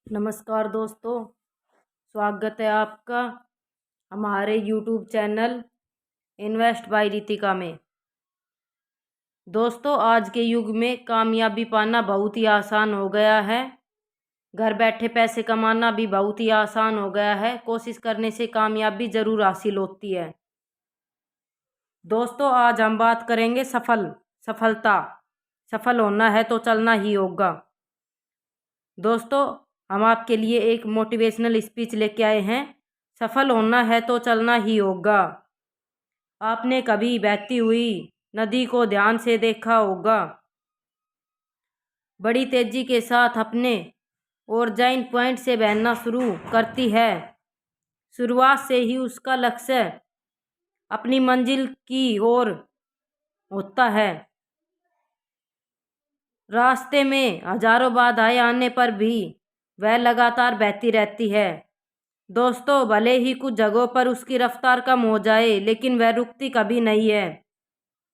नमस्कार दोस्तों, स्वागत है आपका हमारे YouTube channel invest by Ritika में। दोस्तों, आज के युग में कामयाबी पाना बहुत ही आसान हो गया है। घर बैठे पैसे कमाना भी बहुत ही आसान हो गया है। कोशिश करने से कामयाबी जरूर हासिल होती है। दोस्तों, आज हम बात करेंगे सफलता। सफल होना है तो चलना ही होगा। दोस्तों, हम आपके लिए एक मोटिवेशनल स्पीच लेके आए हैं। सफल होना है तो चलना ही होगा। आपने कभी बहती हुई नदी को ध्यान से देखा होगा। बड़ी तेजी के साथ अपने ओरिजिन पॉइंट से बहना शुरू करती है। शुरुआत से ही उसका लक्ष्य अपनी मंजिल की ओर होता है। रास्ते में हजारों बाधाएं आने पर भी वह लगातार बहती रहती है। दोस्तों, भले ही कुछ जगहों पर उसकी रफ्तार कम हो जाए, लेकिन वह रुकती कभी नहीं है।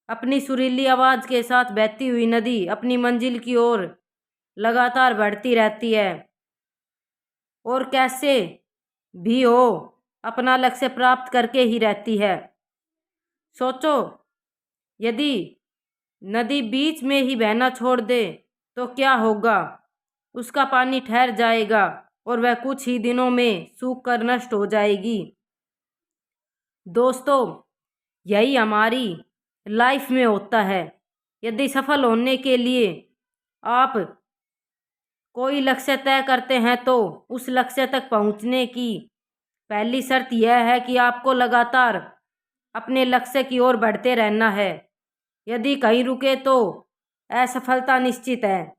अपनी सुरीली आवाज के साथ बहती हुई नदी अपनी मंजिल की ओर लगातार बढ़ती रहती है और कैसे भी हो अपना लक्ष्य प्राप्त करके ही रहती है। सोचो, यदि नदी बीच में ही बहना छोड़ दे तो क्या होगा? उसका पानी ठहर जाएगा और वह कुछ ही दिनों में सूख कर नष्ट हो जाएगी। दोस्तों, यही हमारी लाइफ में होता है। यदि सफल होने के लिए आप कोई लक्ष्य तय करते हैं तो उस लक्ष्य तक पहुंचने की पहली शर्त यह है कि आपको लगातार अपने लक्ष्य की ओर बढ़ते रहना है। यदि कहीं रुके तो असफलता निश्चित है।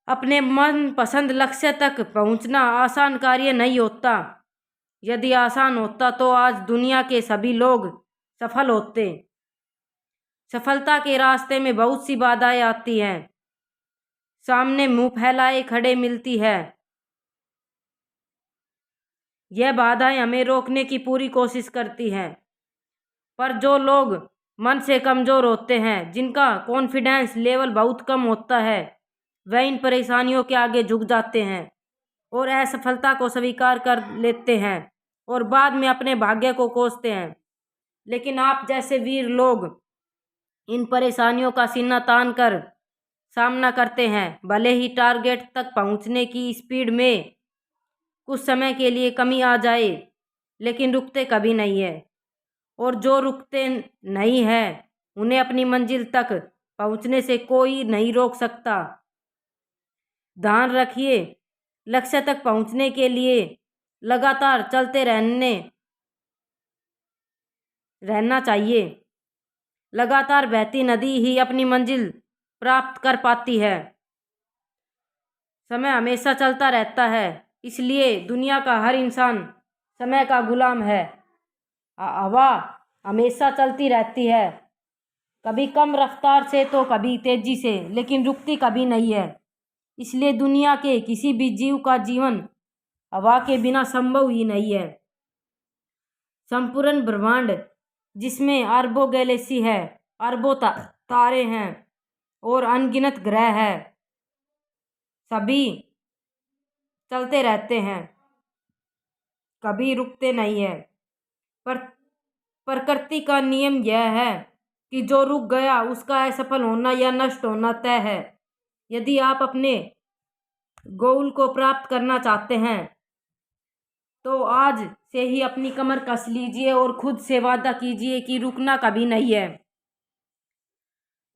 अपने मन पसंद लक्ष्य तक पहुंचना आसान कार्य नहीं होता। यदि आसान होता तो आज दुनिया के सभी लोग सफल होते। सफलता के रास्ते में बहुत सी बाधाएं आती हैं। सामने मुंह फैलाए खड़े मिलती है। यह बाधाएं हमें रोकने की पूरी कोशिश करती हैं, पर जो लोग मन से कमजोर होते हैं, जिनका कॉन्फिडेंस लेवल बहुत कम होता है, वह इन परेशानियों के आगे झुक जाते हैं और असफलता को स्वीकार कर लेते हैं और बाद में अपने भाग्य को कोसते हैं। लेकिन आप जैसे वीर लोग इन परेशानियों का सीना तान कर सामना करते हैं। भले ही टारगेट तक पहुंचने की स्पीड में कुछ समय के लिए कमी आ जाए, लेकिन रुकते कभी नहीं है। और जो रुकते नहीं है उन्हें अपनी मंजिल तक पहुंचने से कोई नहीं रोक सकता। ध्यान रखिए, लक्ष्य तक पहुंचने के लिए लगातार चलते रहना चाहिए। लगातार बहती नदी ही अपनी मंजिल प्राप्त कर पाती है। समय हमेशा चलता रहता है, इसलिए दुनिया का हर इंसान समय का गुलाम है। हवा हमेशा चलती रहती है, कभी कम रफ्तार से तो कभी तेजी से, लेकिन रुकती कभी नहीं है। इसलिए दुनिया के किसी भी जीव का जीवन हवा के बिना संभव ही नहीं है। संपूर्ण ब्रह्मांड, जिसमें अरबों गैलेक्सी है, अरबों तारे हैं और अनगिनत ग्रह हैं, सभी चलते रहते हैं, कभी रुकते नहीं है। पर प्रकृति का नियम यह है कि जो रुक गया उसका असफल होना या नष्ट होना तय है। यदि आप अपने गोल को प्राप्त करना चाहते हैं तो आज से ही अपनी कमर कस लीजिए और खुद से वादा कीजिए कि रुकना कभी नहीं है।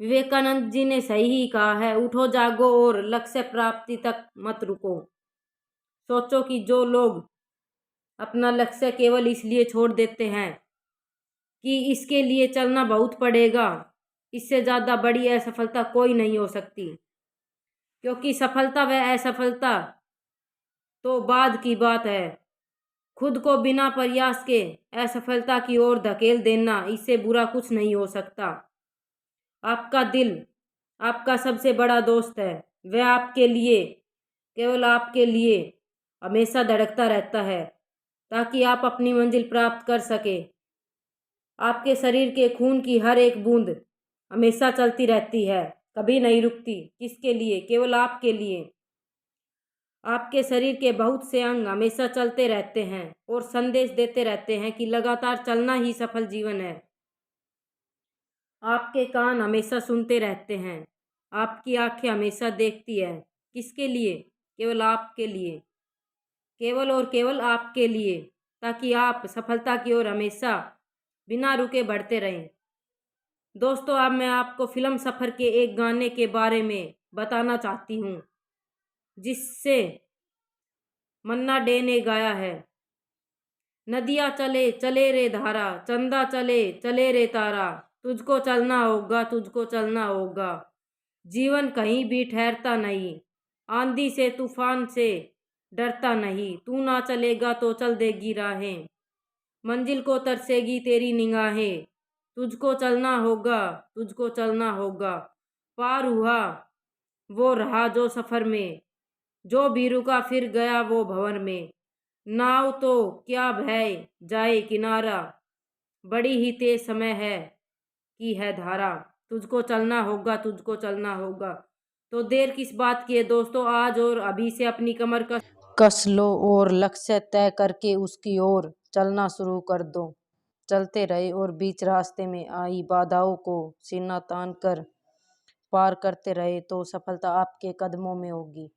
विवेकानंद जी ने सही ही कहा है, उठो जागो और लक्ष्य प्राप्ति तक मत रुको। सोचो कि जो लोग अपना लक्ष्य केवल इसलिए छोड़ देते हैं कि इसके लिए चलना बहुत पड़ेगा, इससे ज़्यादा बड़ी असफलता कोई नहीं हो सकती। क्योंकि सफलता व असफलता तो बाद की बात है। खुद को बिना प्रयास के असफलता की ओर धकेल देना, इससे बुरा कुछ नहीं हो सकता। आपका दिल आपका सबसे बड़ा दोस्त है। वह आपके लिए, केवल आपके लिए हमेशा धड़कता रहता है ताकि आप अपनी मंजिल प्राप्त कर सके। आपके शरीर के खून की हर एक बूंद हमेशा चलती रहती है, कभी नहीं रुकती। किसके लिए? केवल आपके लिए। आपके शरीर के बहुत से अंग हमेशा चलते रहते हैं और संदेश देते रहते हैं कि लगातार चलना ही सफल जीवन है। आपके कान हमेशा सुनते रहते हैं। आपकी आंखें हमेशा देखती है। किसके लिए? केवल आपके लिए। केवल और केवल आपके लिए, ताकि आप सफलता की ओर हमेशा बिना रुके बढ़ते रहें। दोस्तों, अब मैं आपको फिल्म सफर के एक गाने के बारे में बताना चाहती हूँ, जिससे मन्ना डे ने गाया है। नदियाँ चले चले रे धारा, चंदा चले चले रे तारा, तुझको चलना होगा, तुझको चलना होगा। जीवन कहीं भी ठहरता नहीं, आंधी से तूफान से डरता नहीं। तू ना चलेगा तो चल देगी राहें, मंजिल को तरसेगी तेरी निगाहें। तुझको चलना होगा, तुझको चलना होगा। पार हुआ वो रहा जो सफर में, जो भी रुका फिर गया वो भंवर में। नाव तो क्या भय जाए किनारा, बड़ी ही तेज समय है की है धारा। तुझको चलना होगा, तुझको चलना होगा। तो देर किस बात की है दोस्तों, आज और अभी से अपनी कमर कस लो और लक्ष्य तय करके उसकी ओर चलना शुरू कर दो। चलते रहे और बीच रास्ते में आई बाधाओं को सीना तान कर पार करते रहे तो सफलता आपके कदमों में होगी।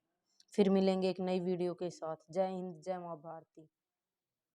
फिर मिलेंगे एक नई वीडियो के साथ। जय हिंद, जय माँ भारती।